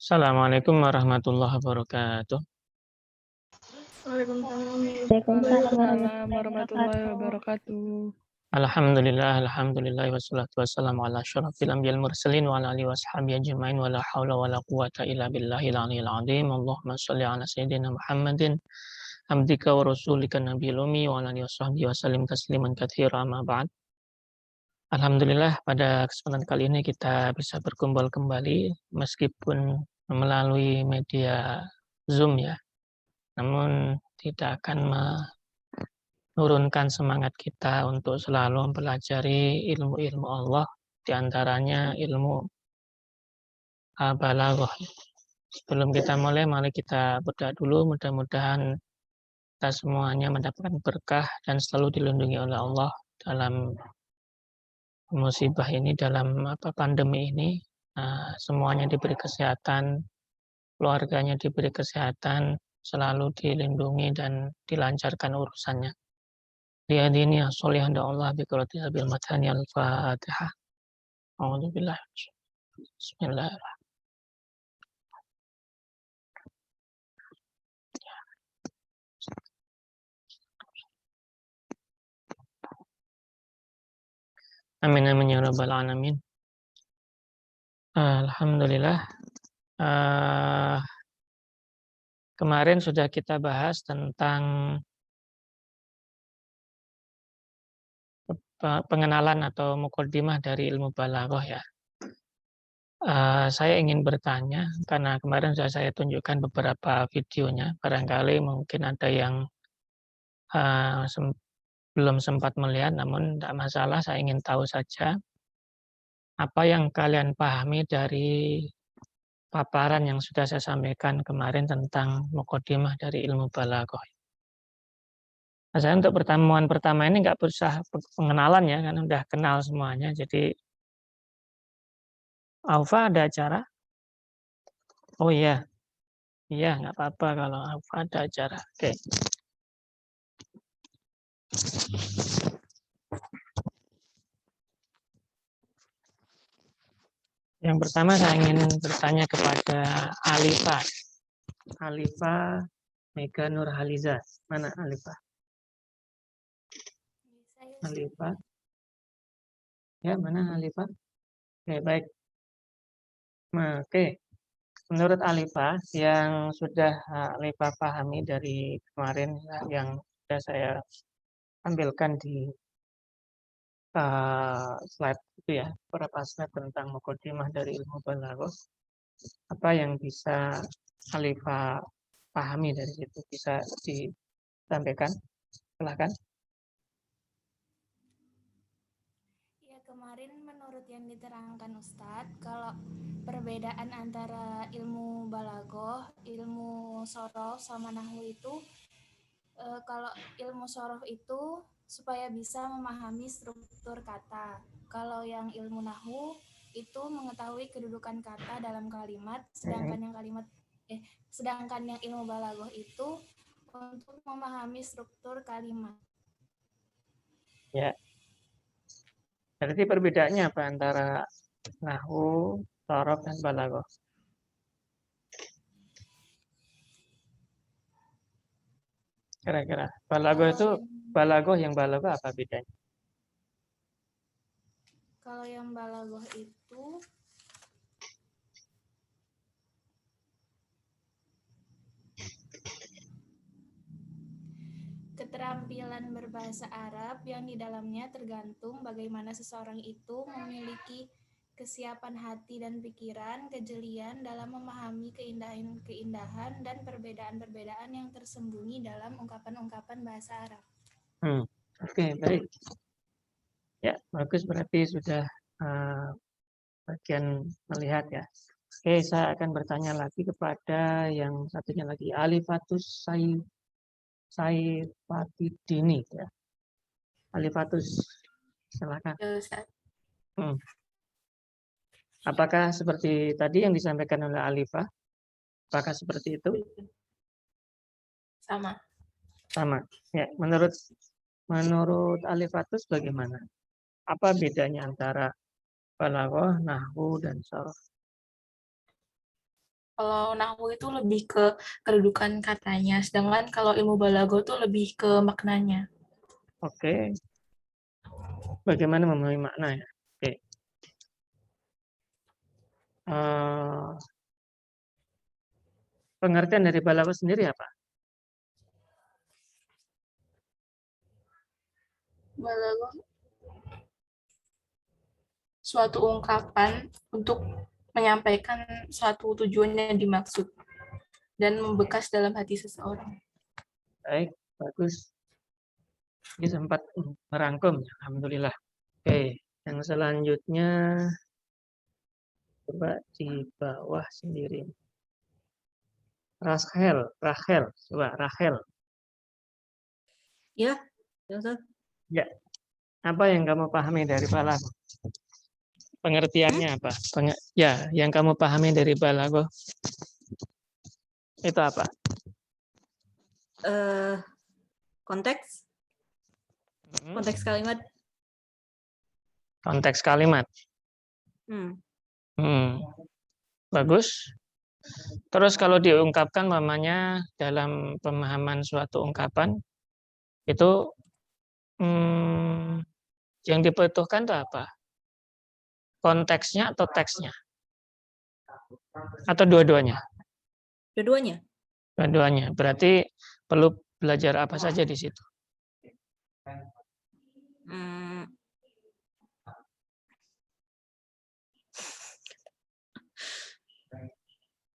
Assalamualaikum warahmatullahi wabarakatuh. Waalaikumsalam warahmatullahi wabarakatuh. Alhamdulillah wassalatu wassalamu ala asyrafil anbiya'il mursalin wa ala alihi washabihi ajmain wa la haula wa la quwwata illa billahil aliyyil azim. Allahumma shalli ala sayyidina Muhammadin abdika wa rasulika nabiyil ummi wa ala alihi washabihi wasallim tasliman katsira amma ba'd. Alhamdulillah pada kesempatan kali ini kita bisa berkumpul kembali meskipun melalui media Zoom ya. Namun tidak akan menurunkan semangat kita untuk selalu mempelajari ilmu-ilmu Allah, di antaranya ilmu balaghah. Sebelum kita mulai, mari kita berdoa dulu. Mudah-mudahan kita semuanya mendapatkan berkah dan selalu dilindungi oleh Allah dalam musibah ini, dalam pandemi ini. Semuanya diberi kesehatan, keluarganya diberi kesehatan, selalu dilindungi dan dilancarkan urusannya. Liyadini as-solihan Allah biqirati bil matani al-Fatihah. A'udzubillah. Bismillahirrahmanirrahim. Amin amin ya rabbal alamin. Alhamdulillah. Kemarin sudah kita bahas tentang pengenalan atau muqaddimah dari ilmu balaghah ya. Saya ingin bertanya, karena kemarin sudah saya tunjukkan beberapa videonya, barangkali mungkin ada yang belum sempat melihat, namun tidak masalah, saya ingin tahu saja apa yang kalian pahami dari paparan yang sudah saya sampaikan kemarin tentang muqaddimah dari ilmu balaghah. Nah, saya untuk pertemuan pertama ini nggak berusaha pengenalan ya, kan udah kenal semuanya. Jadi, Alfa ada acara? Oh iya, iya nggak apa-apa kalau Alfa ada acara. Oke. Yang pertama saya ingin bertanya kepada Alifa. Alifa Mega Nurhaliza. Mana Alifa? Alifa. Ya, mana Alifa? Oke, baik. Nah, oke. Menurut Alifa, yang sudah Alifa pahami dari kemarin yang sudah saya ambilkan di slide itu ya, beberapa slide tentang muqaddimah dari ilmu balaghah. Apa yang bisa Alifa pahami dari situ, bisa disampaikan? Silahkan. Ya, kemarin menurut yang diterangkan Ustadz, kalau perbedaan antara ilmu balaghah, ilmu sorof sama nahwu itu, kalau ilmu sorof itu supaya bisa memahami struktur kata. Kalau yang ilmu nahwu itu mengetahui kedudukan kata dalam kalimat, sedangkan yang ilmu balaghah itu untuk memahami struktur kalimat. Ya. Berarti perbedaannya apa antara nahwu, sorof, dan balaghah? Kira-kira balaghah itu yang balaghah apa bedanya? Kalau yang balaghah itu keterampilan berbahasa Arab yang di dalamnya tergantung bagaimana seseorang itu memiliki kesiapan hati dan pikiran, kejelian dalam memahami keindahan dan perbedaan-perbedaan yang tersembunyi dalam ungkapan-ungkapan bahasa Arab. Oke, baik. Ya, bagus, berarti sudah bagian melihat ya. Oke, saya akan bertanya lagi kepada yang satunya lagi, Alifatus Saifatidini ya. Alifatus, silakan. Apakah seperti tadi yang disampaikan oleh Alifah? Apakah seperti itu? Sama. Sama. Ya, menurut Alifatus bagaimana? Apa bedanya antara balaghah, nahwu, dan sorof? Kalau nahwu itu lebih ke kedudukan katanya, sedangkan kalau ilmu balaghah itu lebih ke maknanya. Oke. Bagaimana memahami makna ya? Oke. Pengertian dari balaghah sendiri apa? Balaghah suatu ungkapan untuk menyampaikan suatu tujuan yang dimaksud dan membekas dalam hati seseorang. Baik, bagus. Ini sempat merangkum, alhamdulillah. Oke, yang selanjutnya coba di bawah sendiri. Rachel, coba Rachel. Ya, Ustaz. Ya, apa yang kamu pahami dari balaghah? Pengertiannya apa? Ya, yang kamu pahami dari balaghah itu apa? Konteks kalimat. Konteks kalimat. Bagus. Terus kalau diungkapkan namanya dalam pemahaman suatu ungkapan itu yang dibutuhkan itu apa? Konteksnya atau teksnya? Atau dua-duanya? Dua-duanya. Dua-duanya. Berarti perlu belajar apa saja di situ?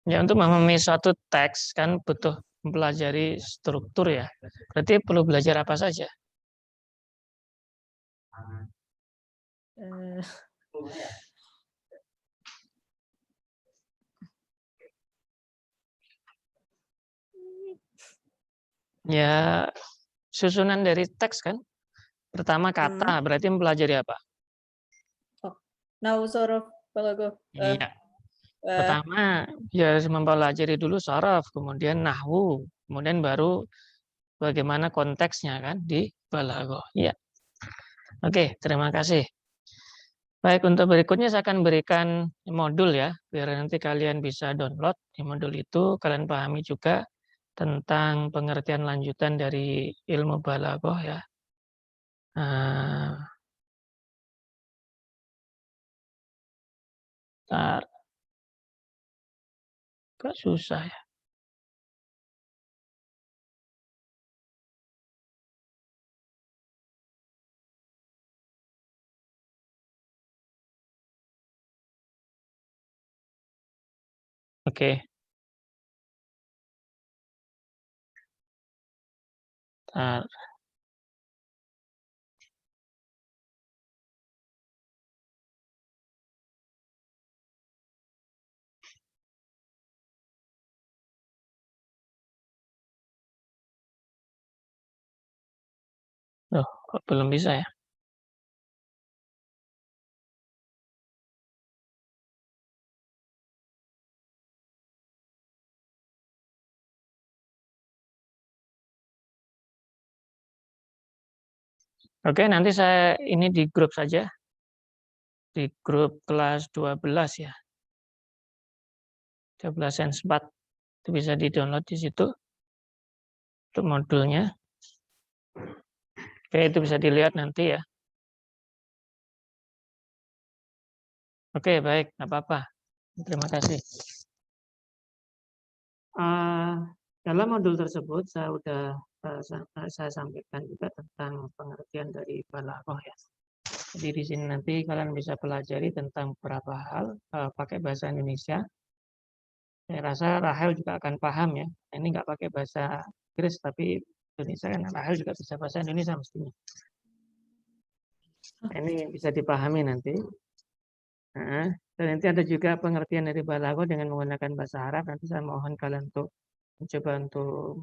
Ya, untuk memahami suatu teks kan butuh mempelajari struktur ya. Berarti perlu belajar apa saja? Ya, susunan dari teks kan. Pertama kata, berarti mempelajari apa? Nahwu, sorof, balaghah. Iya. Pertama, ya harus mempelajari dulu sorof, kemudian nahwu, kemudian baru bagaimana konteksnya kan di balaghah. Iya. Oke, terima kasih. Baik, untuk berikutnya saya akan berikan modul ya, biar nanti kalian bisa download. Di modul itu kalian pahami juga tentang pengertian lanjutan dari ilmu balaghah ya. Agak susah ya. Oke. Loh, kok belum bisa ya? Oke, nanti saya ini di grup saja. Di grup kelas 12 ya. 12 Sains 4. Itu bisa di-download di situ. Untuk modulnya. Oke, itu bisa dilihat nanti ya. Oke, baik. Nggak apa-apa. Terima kasih. Dalam modul tersebut saya sampaikan juga tentang pengertian dari balaghah ya. Jadi di sini nanti kalian bisa pelajari tentang beberapa hal pakai bahasa Indonesia. Saya rasa Rahel juga akan paham ya. Ini nggak pakai bahasa Inggris tapi Indonesia kan Rahel juga bisa bahasa Indonesia mestinya. Ini bisa dipahami nanti. Dan nanti ada juga pengertian dari balaghah dengan menggunakan bahasa Arab. Nanti saya mohon kalian untuk mencoba untuk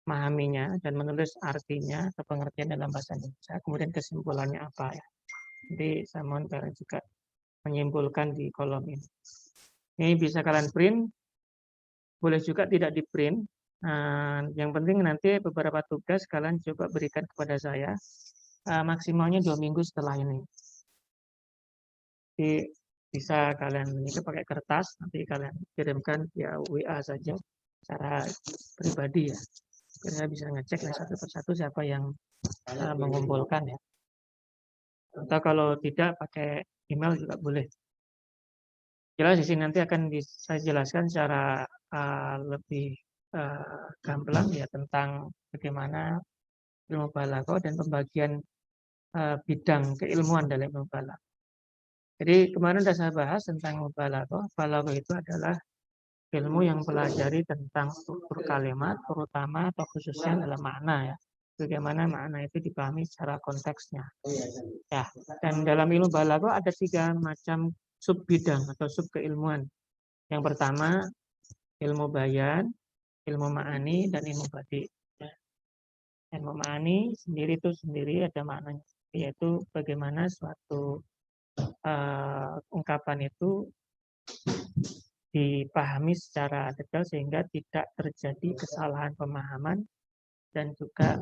memahaminya dan menulis artinya atau pengertian dalam bahasa Indonesia. Kemudian kesimpulannya apa ya. Jadi saya mohon kalian juga menyimpulkan di kolom ini. Ini bisa kalian print, boleh juga tidak di print. Yang penting nanti beberapa tugas kalian coba berikan kepada saya, maksimalnya 2 minggu setelah ini. bisa kalian ini pakai kertas, nanti kalian kirimkan via WA saja secara pribadi ya. Saya bisa ngecek ya satu persatu siapa yang mengumpulkan ya. Atau kalau tidak pakai email juga boleh. Jelas di sini nanti akan saya jelaskan secara lebih gamblang ya tentang bagaimana ilmu balaghah dan pembagian bidang keilmuan dalam ilmu balaghah. Jadi kemarin sudah saya bahas tentang ilmu balaghah. Balaghah itu adalah ilmu yang pelajari tentang struktur kalimat, terutama atau khususnya dalam makna ya. Bagaimana makna itu dipahami secara konteksnya. Ya, dan dalam ilmu balaghah ada 3 macam sub bidang atau sub keilmuan. Yang pertama ilmu bayan, ilmu ma'ani, dan ilmu badi. Ilmu ma'ani sendiri itu sendiri ada maknanya, yaitu bagaimana suatu ungkapan itu dipahami secara detail sehingga tidak terjadi kesalahan pemahaman dan juga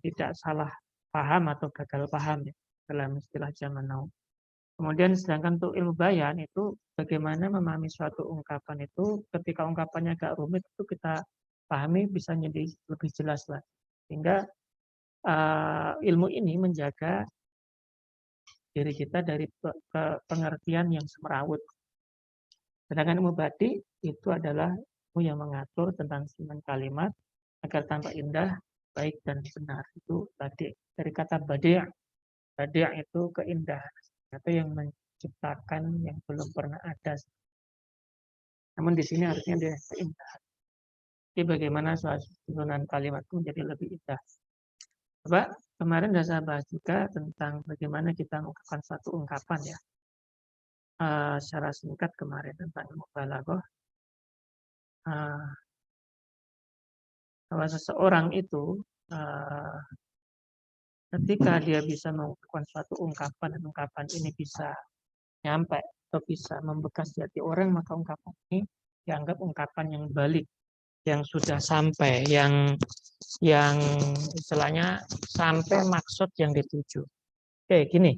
tidak salah paham atau gagal paham ya, dalam istilah zaman now. Kemudian sedangkan untuk ilmu bayan itu bagaimana memahami suatu ungkapan itu ketika ungkapannya agak rumit itu kita pahami bisa jadi lebih jelas lah. Sehingga ilmu ini menjaga diri kita dari pengertian yang semrawut. Sedangkan ilmu badi itu adalah ilmu yang mengatur tentang susunan kalimat agar tampak indah, baik dan benar. Itu badi. Dari kata badi'. Badi' itu keindahan. Atau yang menciptakan yang belum pernah ada. Namun di sini artinya dia keindahan. Jadi bagaimana susunan kalimat itu menjadi lebih indah. Coba kemarin sudah saya bahas juga tentang bagaimana kita mengungkapkan suatu ungkapan ya. Secara singkat kemarin tentang ilmu balaghah. Bahwa seseorang itu ketika dia bisa mengungkapkan suatu ungkapan dan ungkapan ini bisa nyampe atau bisa membekas di hati orang, maka ungkapan ini dianggap ungkapan yang balik, yang sudah sampai, yang istilahnya sampai maksud yang dituju. Oke, gini.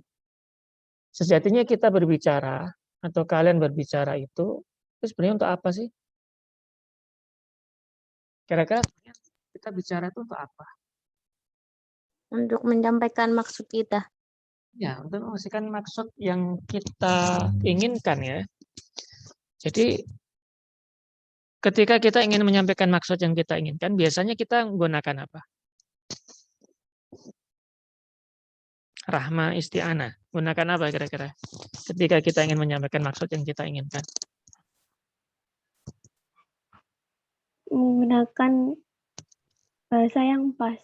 Sejatinya kita berbicara atau kalian berbicara itu sebenarnya untuk apa sih? Kira-kira kita bicara itu untuk apa? Untuk menyampaikan maksud kita. Ya, untuk memastikan maksud yang kita inginkan ya. Jadi ketika kita ingin menyampaikan maksud yang kita inginkan, biasanya kita menggunakan apa? Rahma isti'anah. Gunakan apa kira-kira? Ketika kita ingin menyampaikan maksud yang kita inginkan. Menggunakan bahasa yang pas.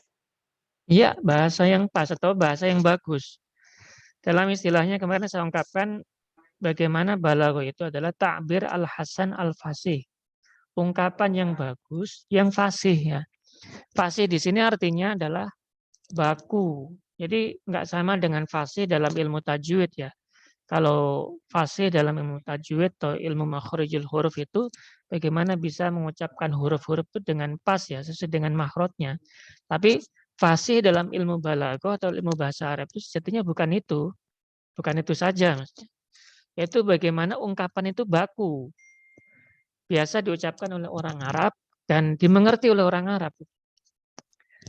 Iya, bahasa yang pas atau bahasa yang bagus. Dalam istilahnya kemarin saya ungkapkan bagaimana balaghah itu adalah ta'bir al-hasan al-fasih. Ungkapan yang bagus, yang fasih ya. Fasih di sini artinya adalah baku. Jadi nggak sama dengan fasih dalam ilmu tajwid ya. Kalau fasih dalam ilmu tajwid atau ilmu makhrijul huruf itu bagaimana bisa mengucapkan huruf-huruf itu dengan pas ya, sesuai dengan makhrajnya. Tapi fasih dalam ilmu balaghah atau ilmu bahasa Arab itu sejatinya bukan itu. Bukan itu saja, maksudnya. Yaitu bagaimana ungkapan itu baku. Biasa diucapkan oleh orang Arab dan dimengerti oleh orang Arab.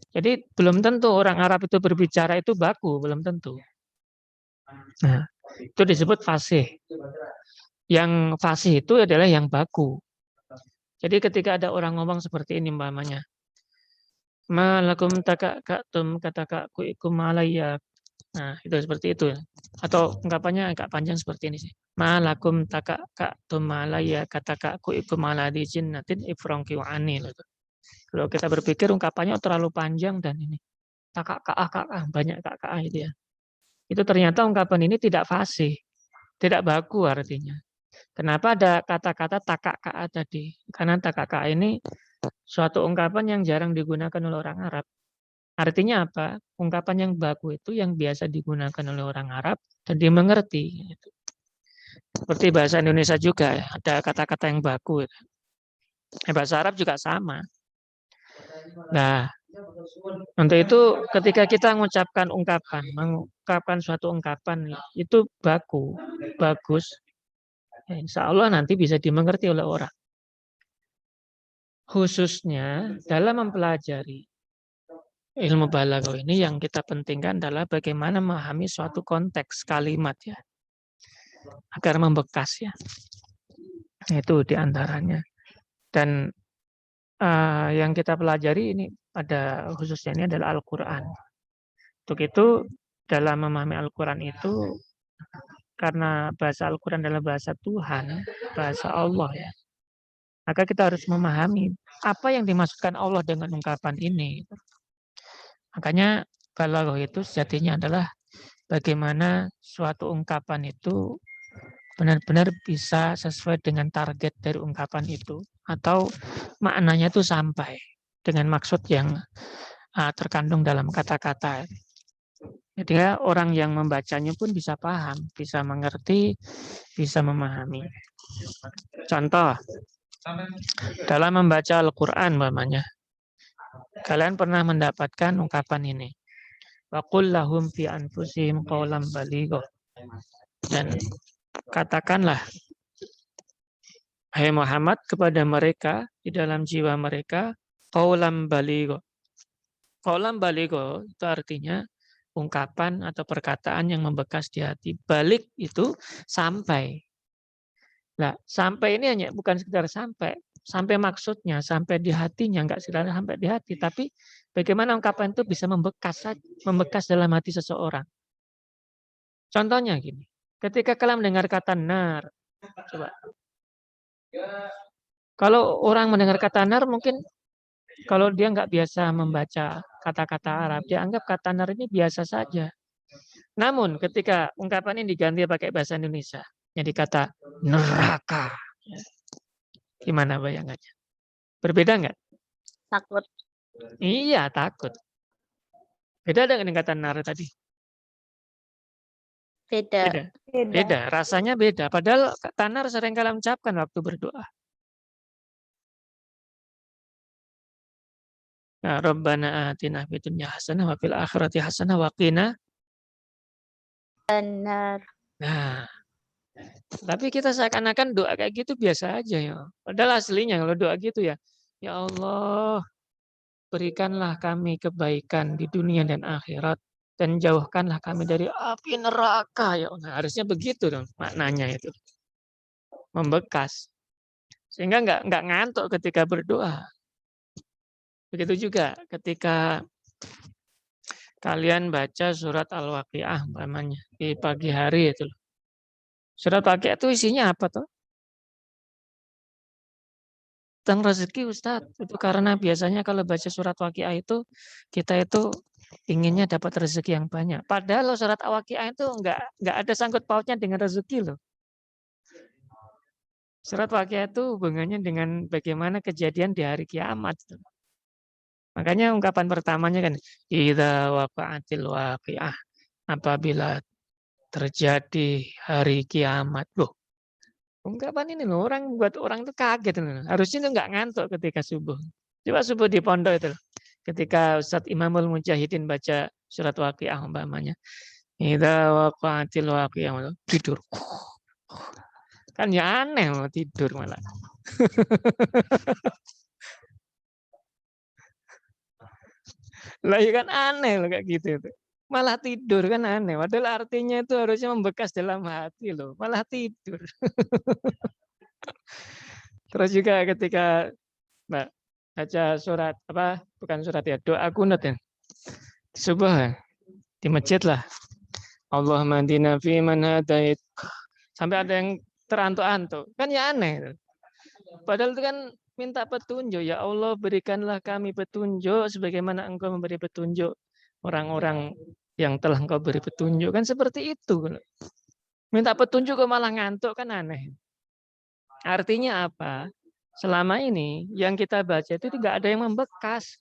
Jadi belum tentu orang Arab itu berbicara itu baku, belum tentu. Nah, itu disebut fasih. Yang fasih itu adalah yang baku. Jadi ketika ada orang ngomong seperti ini umpamanya. Malakum takakatum katakaku ikum alayya. Nah, itu seperti itu. Atau ungkapannya agak panjang seperti ini sih. Malakum takakatum alayya katakaku ikum aladi jinnatin ifrongki wa'ani. Kalau kita berpikir ungkapannya terlalu panjang dan ini. Kakak, banyak kakak itu ya. Itu ternyata ungkapan ini tidak fasih. Tidak baku artinya. Kenapa ada kata-kata takaka tadi? Karena takaka ini suatu ungkapan yang jarang digunakan oleh orang Arab. Artinya apa? Ungkapan yang baku itu yang biasa digunakan oleh orang Arab dan dimengerti. Seperti bahasa Indonesia juga ada kata-kata yang baku. Bahasa Arab juga sama. Nah, Untuk itu ketika kita mengungkapkan suatu ungkapan itu bagus, insya Allah nanti bisa dimengerti oleh orang. Khususnya dalam mempelajari ilmu balaghah ini yang kita pentingkan adalah bagaimana memahami suatu konteks kalimat ya, agar membekas ya. Itu diantaranya. Dan yang kita pelajari ini pada khususnya ini adalah Al-Quran. Untuk itu dalam memahami Al-Quran itu karena bahasa Al-Quran adalah bahasa Tuhan, bahasa Allah ya. Maka kita harus memahami apa yang dimaksudkan Allah dengan ungkapan ini. Makanya balaghah itu sejatinya adalah bagaimana suatu ungkapan itu benar-benar bisa sesuai dengan target dari ungkapan itu. Atau maknanya itu sampai dengan maksud yang terkandung dalam kata-kata. Jadi orang yang membacanya pun bisa paham, bisa mengerti, bisa memahami. Contoh, dalam membaca Al-Quran umpamanya, kalian pernah mendapatkan ungkapan ini. Wa qul lahum fi anfusihim qawlan baligha. Dan katakanlah, hai Muhammad, kepada mereka di dalam jiwa mereka qawlan baligha. Qawlan baligha itu artinya ungkapan atau perkataan yang membekas di hati. Balik itu sampai. Nah, sampai ini hanya bukan sekedar sampai maksudnya, sampai di hatinya, enggak sekedar sampai di hati, tapi bagaimana ungkapan itu bisa membekas dalam hati seseorang. Contohnya gini, ketika kalian mendengar kata nar, coba. Kalau orang mendengar kata nar, mungkin kalau dia enggak biasa membaca kata-kata Arab, dia anggap kata nar ini biasa saja. Namun ketika ungkapan ini diganti pakai bahasa Indonesia, jadi kata neraka. Gimana bayangannya? Berbeda nggak? Takut. Iya, takut. Beda dengan kata nar tadi? Beda. Beda. Rasanya beda. Padahal kata nar sering kalian ucapkan waktu berdoa. Nah, Rabbana atina fid dunya hasanah wa fil akhirati hasanah wa qina. Benar. Nah, tapi kita seakan-akan doa kayak gitu biasa aja ya. Padahal aslinya kalau doa gitu ya, ya Allah, berikanlah kami kebaikan di dunia dan akhirat dan jauhkanlah kami dari api neraka ya Allah. Harusnya begitu dong maknanya itu. Membekas. Sehingga nggak ngantuk ketika berdoa. Begitu juga ketika kalian baca surat Al-Waqiah umpamanya di pagi hari itu. Surat Waqiah itu isinya apa tuh? Tentang rezeki Ustadz. Itu karena biasanya kalau baca surat Waqiah itu kita itu inginnya dapat rezeki yang banyak. Padahal surat Waqiah itu nggak ada sangkut pautnya dengan rezeki loh. Surat Waqiah itu hubungannya dengan bagaimana kejadian di hari kiamat. Makanya ungkapan pertamanya kan idza waqa'atil waqiah. Apabila terjadi hari kiamat. Loh, ungkapan ini loh, orang buat orang itu kaget. Harusnya itu nggak ngantuk ketika subuh. Coba subuh di pondok itu. Ketika Ustadz Imamul Mujahidin baca surat Waqiah umpamanya. Idza waqa'atil waqiah. Tidur. Kan ya aneh mau tidur malah. Lah ya kan aneh loh kayak gitu itu. Malah tidur kan aneh. Padahal artinya itu harusnya membekas dalam hati loh. Malah tidur. Terus juga ketika baca surat apa? Bukan surat ya, doa kunut ya. Subuh ya. Di masjid lah. Allahumma hdina fi man hadait. Sampai ada yang terantuk-antuk. Kan ya aneh. Padahal itu kan minta petunjuk. Ya Allah berikanlah kami petunjuk sebagaimana Engkau memberi petunjuk orang-orang yang telah Engkau beri petunjuk. Kan seperti itu. Minta petunjuk kok malah ngantuk kan aneh. Artinya apa? Selama ini yang kita baca itu tidak ada yang membekas.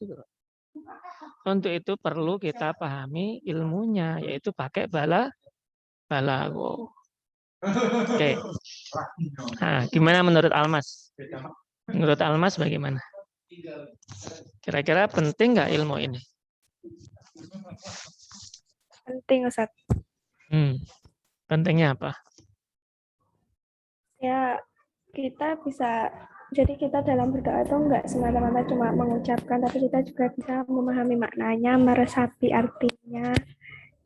Untuk itu perlu kita pahami ilmunya, yaitu pakai balaghah. Oke. Nah, gimana menurut Almas? Menurut Almas bagaimana? Kira-kira penting nggak ilmu ini? Penting, Ustaz. Pentingnya apa? Ya, kita bisa, jadi kita dalam berdoa itu enggak semata-mata cuma mengucapkan, tapi kita juga bisa memahami maknanya, meresapi artinya.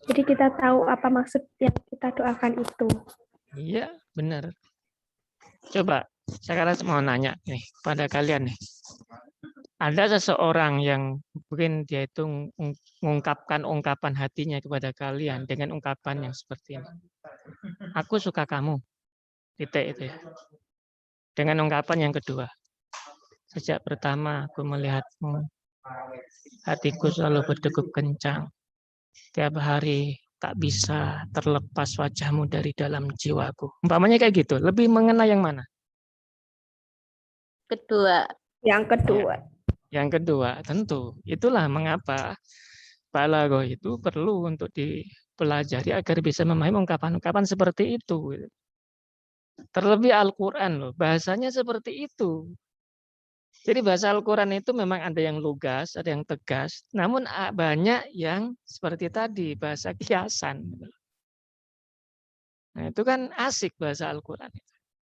Jadi kita tahu apa maksud yang kita doakan itu. Iya, benar. Coba, sekarang mau nanya nih pada kalian nih. Ada seseorang yang mungkin dia itu mengungkapkan ungkapan hatinya kepada kalian dengan ungkapan yang seperti ini. Aku suka kamu. Titik itu ya. Dengan ungkapan yang kedua. Sejak pertama aku melihatmu, hatiku selalu berdegup kencang. Tiap hari tak bisa terlepas wajahmu dari dalam jiwaku. Umpamanya kayak gitu. Lebih mengena yang mana? Kedua. Yang kedua. Yang kedua, tentu. Itulah mengapa balaghah itu perlu untuk dipelajari agar bisa memahami ungkapan-ungkapan seperti itu. Terlebih Al-Quran loh, bahasanya seperti itu. Jadi bahasa Al-Quran itu memang ada yang lugas, ada yang tegas, namun banyak yang seperti tadi, bahasa kiasan. Nah, itu kan asik bahasa Al-Quran.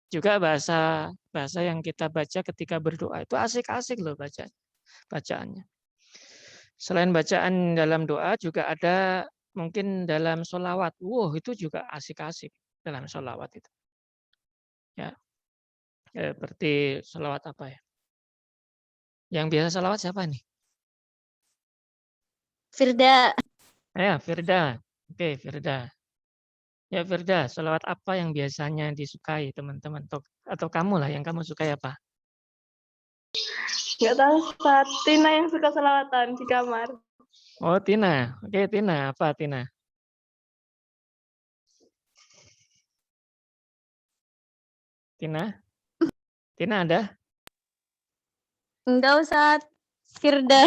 Juga bahasa yang kita baca ketika berdoa itu asik-asik loh bacaannya. Selain bacaan dalam doa juga ada mungkin dalam sholawat. Wow, itu juga asik-asik dalam sholawat itu. Ya, seperti sholawat apa ya? Yang biasa sholawat siapa nih? Firda. Ya, Firda. Oke, Firda. Ya, Firda, sholawat apa yang biasanya disukai teman-teman? Atau kamu lah yang kamu sukai apa? Nggak tahu, Ustaz. Tina yang suka selawatan di kamar. Oh, Tina. Oke, Tina. Apa, Tina? Tina? Tina ada? Enggak, Ustaz. Firda.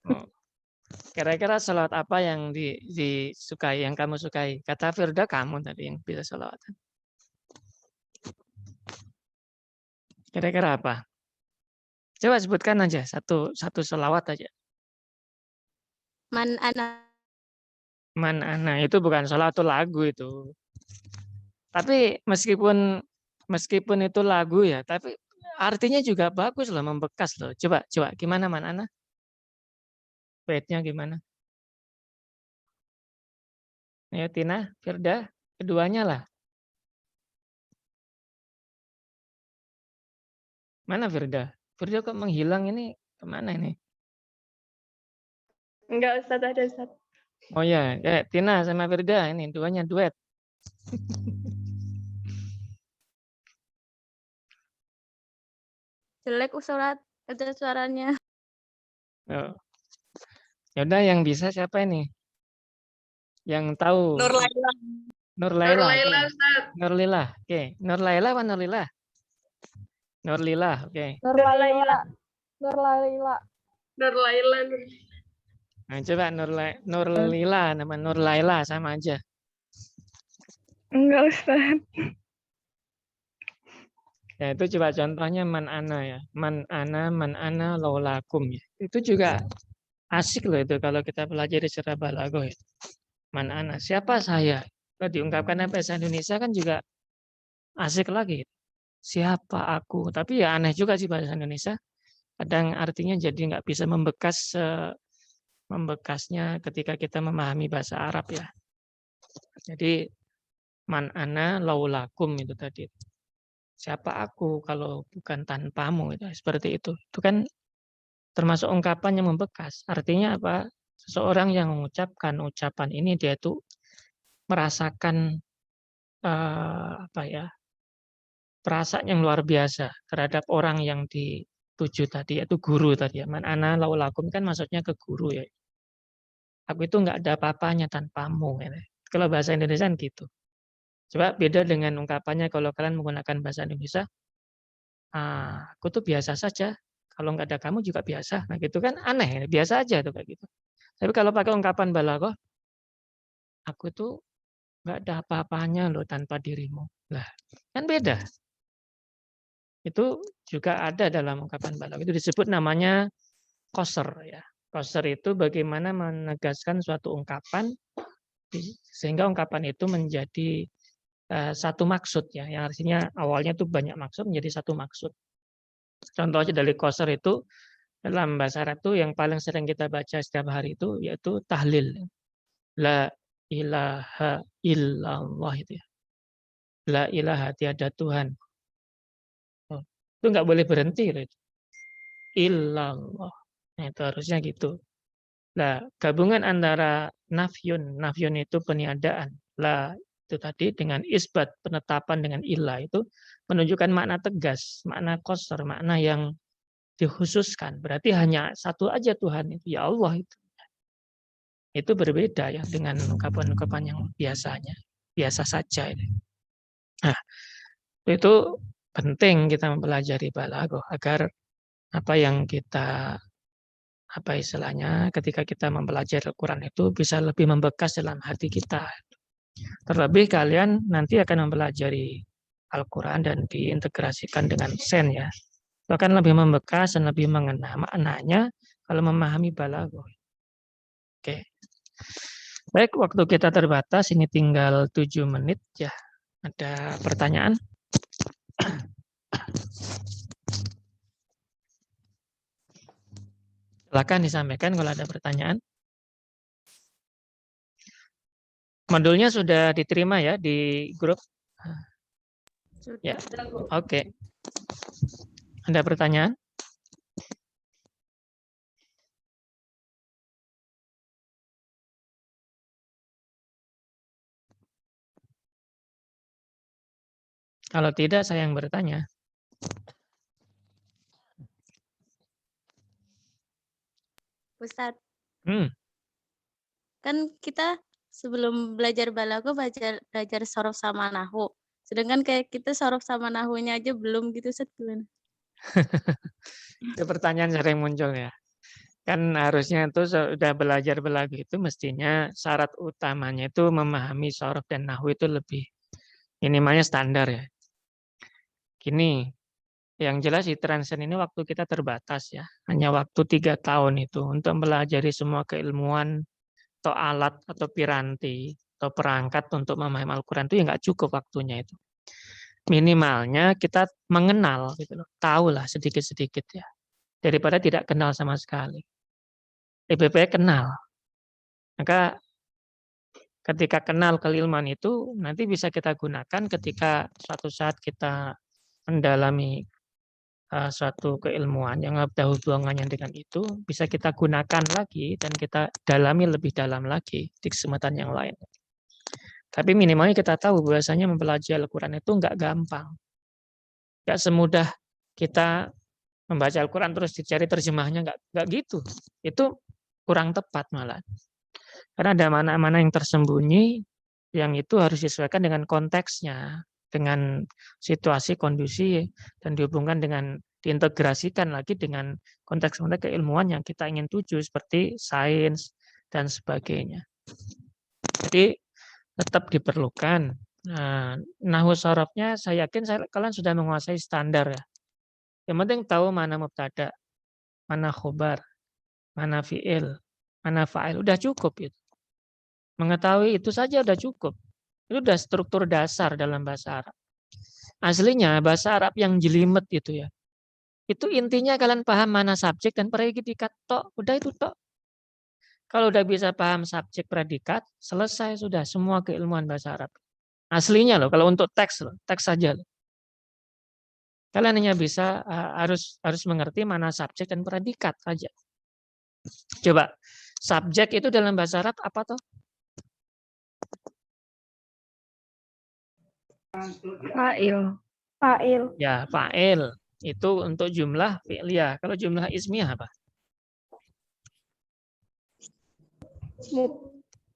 Oh. Kira-kira sholawat apa yang disukai, yang kamu sukai? Kata Firda, kamu tadi yang bisa sholawatan. Kira-kira apa? Coba sebutkan aja satu sholawat aja. Man ana. Man ana itu bukan sholawat, itu lagu itu. Tapi meskipun itu lagu ya, tapi artinya juga bagus loh, membekas loh. Coba gimana man ana? Baitnya gimana? Ya, Tina, Firda, keduanya lah. Mana Firda? Firda kok menghilang ini? Kemana ini? Enggak, Ustaz, ada, Ustaz. Oh ya, Tina sama Firda ini duanya duet. Jelek Ustaz. Ada suaranya. Oh. Ya udah, yang bisa siapa ini? Yang tahu? Nur Laila. Nur Laila. Ustaz. Nur Lila. Oke. Nur Laila apa Nur Lila? Nur Lila. Oke. Nur Laila. Nur Laila. Nur Laila. Nah, coba Nur Lila nama Nur Laila sama aja. Enggak, Ustaz. Ya, itu coba contohnya man ana ya. Man ana laulakum ya. Itu juga asik loh itu kalau kita pelajari secara balaghah ya. Man ana, siapa saya? Kalau diungkapkan bahasa Indonesia kan juga asik lagi. Siapa aku? Tapi ya aneh juga sih bahasa Indonesia. Kadang artinya jadi nggak bisa membekasnya ketika kita memahami bahasa Arab ya. Jadi man ana laulakum itu tadi. Siapa aku kalau bukan tanpamu, itu seperti itu. Itu kan termasuk ungkapan yang membekas. Artinya apa? Seseorang yang mengucapkan ucapan ini dia itu merasakan perasaan yang luar biasa terhadap orang yang dituju tadi, yaitu guru tadi ya. Man ana laulakum kan maksudnya ke guru ya. Aku itu nggak ada apa-apanya tanpamu. Ya. Kalau bahasa Indonesia kan gitu. Coba beda dengan ungkapannya kalau kalian menggunakan bahasa Indonesia. Aku tuh biasa saja. Kalau nggak ada kamu juga biasa. Nah gitu kan aneh. Biasa aja tuh kayak gitu. Tapi kalau pakai ungkapan balaghah, aku tuh nggak ada apa-apanya loh tanpa dirimu. Lah kan beda. itu juga ada dalam ungkapan balaghah. Itu disebut namanya qasr ya. Qasr itu bagaimana menegaskan suatu ungkapan sehingga ungkapan itu menjadi satu maksud ya, yang artinya awalnya itu banyak maksud menjadi satu maksud. Contohnya dari qasr itu dalam bahasa Arab itu yang paling sering kita baca setiap hari itu yaitu tahlil. La ilaha illallah itu ya. La ilaha tiada Tuhan. Oh, itu nggak boleh berhenti loh itu. Illallah. Nah, itu harusnya gitu. Nah, gabungan antara nafyun itu peniadaan. La itu tadi dengan isbat penetapan dengan ilah itu menunjukkan makna tegas, makna qasr, makna yang dikhususkan. Berarti hanya satu aja Tuhan itu, ya Allah itu. Itu berbeda ya dengan ungkapan-ungkapan yang biasa saja ini. Nah, itu penting kita mempelajari balaghah agar apa yang kita istilahnya ketika kita mempelajari Al-Quran itu bisa lebih membekas dalam hati kita. Terlebih kalian nanti akan mempelajari Al-Quran dan diintegrasikan dengan sen ya. Itu akan lebih membekas dan lebih mengena maknanya kalau memahami balaghah. Oke. Baik, waktu kita terbatas, ini tinggal 7 menit ya. Ada pertanyaan? Silakan disampaikan kalau ada pertanyaan. Modulnya sudah diterima ya di grup? Ya, oke. Ada pertanyaan? Kalau tidak, saya yang bertanya. Ustadz, Hmm. kan kita sebelum belajar balaghah belajar sorof sama nahu. Sedangkan kayak kita sorof sama nahunya aja belum gitu, Ustadz, gimana? Itu pertanyaan sering muncul ya. Kan harusnya itu sudah belajar balaghah itu mestinya syarat utamanya itu memahami sorof dan nahwu itu lebih minimalnya standar ya. Gini, yang jelas di Transen ini waktu kita terbatas ya. Hanya waktu 3 tahun itu untuk mempelajari semua keilmuan atau alat atau piranti atau perangkat untuk memahami Al-Quran itu ya nggak cukup waktunya itu. Minimalnya kita mengenal gitu loh, tahulah sedikit-sedikit ya. Daripada tidak kenal sama sekali. Lebih baik kenal. Maka ketika kenal keilmuan itu nanti bisa kita gunakan ketika suatu saat kita mendalami suatu keilmuan yang ada hubungannya dengan itu, bisa kita gunakan lagi dan kita dalami lebih dalam lagi di kesempatan yang lain. Tapi minimalnya kita tahu bahwasanya mempelajari Al-Quran itu nggak gampang. Nggak semudah kita membaca Al-Quran terus dicari terjemahnya, nggak gitu. Itu kurang tepat malah. Karena ada mana-mana yang tersembunyi, yang itu harus disesuaikan dengan konteksnya, dengan situasi, kondisi, dan dihubungkan dengan, diintegrasikan lagi dengan konteks-konteks keilmuan yang kita ingin tuju, seperti sains, dan sebagainya. Jadi, tetap diperlukan. Nah, nahwu sorofnya, saya yakin kalian sudah menguasai standar ya. Yang penting tahu mana mubtada, mana khobar, mana fi'il, mana fa'il, udah cukup itu. Mengetahui itu saja udah cukup. Itu udah struktur dasar dalam bahasa Arab. Aslinya bahasa Arab yang jelimet itu ya. Itu intinya kalian paham mana subjek dan predikat tok, udah itu tok. Kalau udah bisa paham subjek predikat, selesai sudah semua keilmuan bahasa Arab. Aslinya loh, kalau untuk teks loh, teks saja loh. Kalian hanya bisa harus mengerti mana subjek dan predikat saja. Coba, subjek itu dalam bahasa Arab apa toh? Fa'il. Fa'il. Ya, fa'il. Itu untuk jumlah fi'liyah. Kalau jumlah ismiyah apa?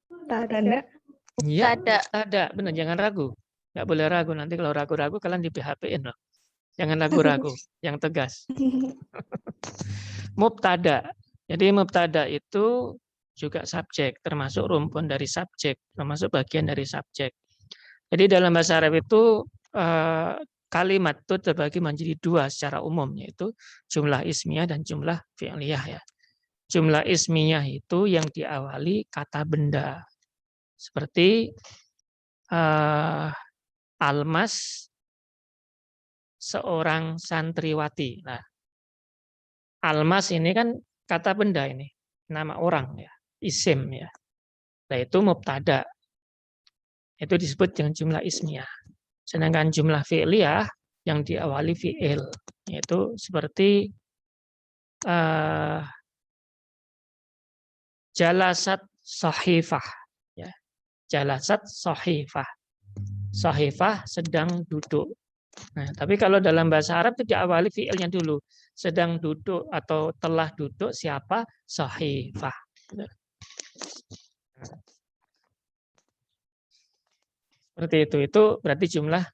Mubtada. Iya, mubtada. Benar, jangan ragu. Nggak boleh ragu. Nanti kalau ragu-ragu kalian di PHP-in loh. Jangan ragu-ragu, yang tegas. Mubtada. Jadi mubtada itu juga subjek, termasuk rumpun dari subjek, termasuk bagian dari subjek. Jadi dalam bahasa Arab itu kalimat itu terbagi menjadi dua secara umum, yaitu jumlah ismiyah dan jumlah fi'liyah ya. Jumlah ismiyah itu yang diawali kata benda. Seperti Almas seorang santriwati. Nah, Almas ini kan kata benda ini, nama orang ya, isim ya. Nah, itu mubtada. Itu disebut dengan jumlah ismiyah. Sedangkan jumlah fi'liyah yang diawali fi'il, yaitu seperti jalasat sahifah. Ya. Jalasat sahifah. Sahifah sedang duduk. Nah, tapi kalau dalam bahasa Arab itu diawali fi'ilnya dulu. Sedang duduk atau telah duduk siapa? Sahifah. Seperti itu. Itu berarti jumlah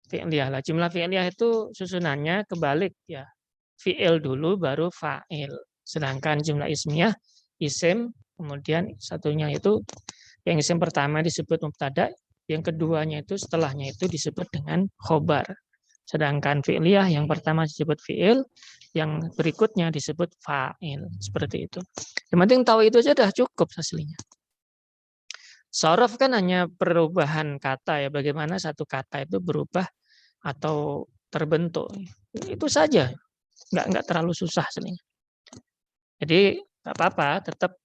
fi'liyah lah. Jumlah fi'liyah itu susunannya kebalik ya. Fi'il dulu baru fa'il. Sedangkan jumlah ismiyah isim, kemudian satunya itu yang isim pertama disebut mubtada, yang keduanya itu setelahnya itu disebut dengan khobar. Sedangkan fi'liyah yang pertama disebut fi'il, yang berikutnya disebut fa'il. Seperti itu. Yang penting tahu itu saja sudah cukup aslinya. Shorof kan hanya perubahan kata ya, bagaimana satu kata itu berubah atau terbentuk. Itu saja, nggak terlalu susah aslinya. Jadi nggak apa-apa, tetap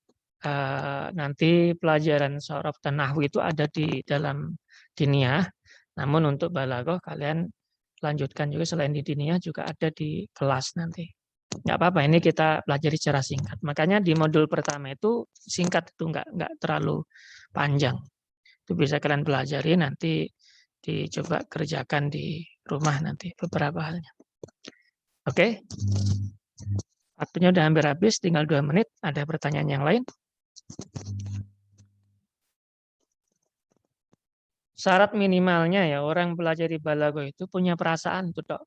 nanti pelajaran shorof dan nahwu itu ada di dalam diniyah. Namun untuk balaghah kalian lanjutkan juga selain di diniyah juga ada di kelas nanti. Nggak apa-apa, ini kita pelajari secara singkat. Makanya di modul pertama itu singkat, itu nggak terlalu panjang. Itu bisa kalian pelajari, nanti dicoba kerjakan di rumah nanti beberapa halnya. Oke? Waktunya udah hampir habis, tinggal 2 menit. Ada pertanyaan yang lain? Syarat minimalnya ya, orang pelajari balaghah itu punya perasaan tuh, Dok.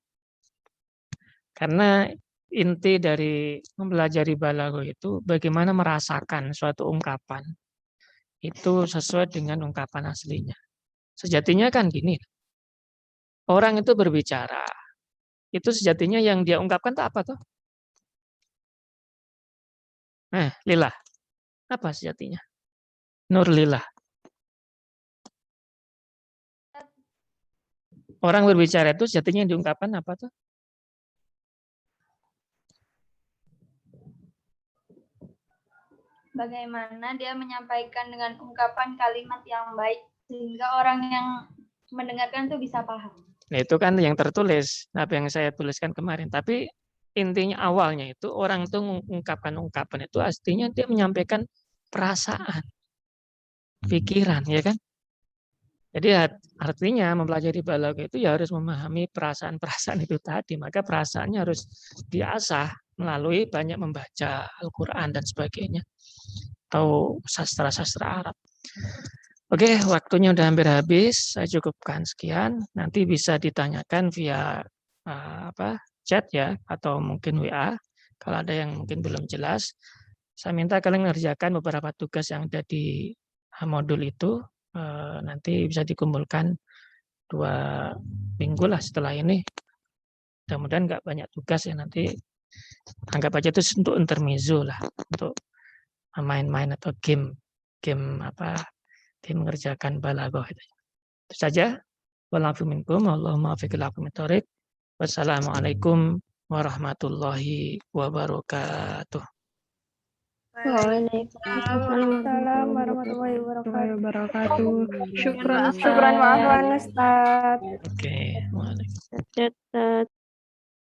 Karena inti dari mempelajari balaghah itu bagaimana merasakan suatu ungkapan itu sesuai dengan ungkapan aslinya. Sejatinya kan gini, orang itu berbicara, itu sejatinya yang dia ungkapkan itu apa tuh? Lillah. Apa sejatinya? Nur lillah. Orang berbicara itu sejatinya yang diungkapkan apa tuh? Bagaimana dia menyampaikan dengan ungkapan kalimat yang baik sehingga orang yang mendengarkan tuh bisa paham. Nah, itu kan yang tertulis, apa yang saya tuliskan kemarin. Tapi intinya awalnya itu orang itu mengungkapkan ungkapan itu artinya dia menyampaikan perasaan, pikiran, ya kan? Jadi artinya mempelajari balaghah itu ya harus memahami perasaan-perasaan itu tadi. Maka perasaannya harus diasah melalui banyak membaca Al-Quran dan sebagainya. Atau sastra-sastra Arab. Oke, waktunya udah hampir habis. Saya cukupkan sekian. Nanti bisa ditanyakan via chat ya, atau mungkin WA. Kalau ada yang mungkin belum jelas. Saya minta kalian mengerjakan beberapa tugas yang ada di modul itu. Nanti bisa dikumpulkan 2 minggu lah setelah ini. Mudah-mudahan nggak banyak tugas ya, nanti anggap aja itu untuk intermezzo lah, untuk main-main atau game mengerjakan balaghah itu. Itu saja. Wa'alaikum warahmatullahi wassalamualaikum warahmatullahi wabarakatuh. Waalaikumsalam warahmatullahi wabarakatuh. Syukran Ustaz. Oke. Catat.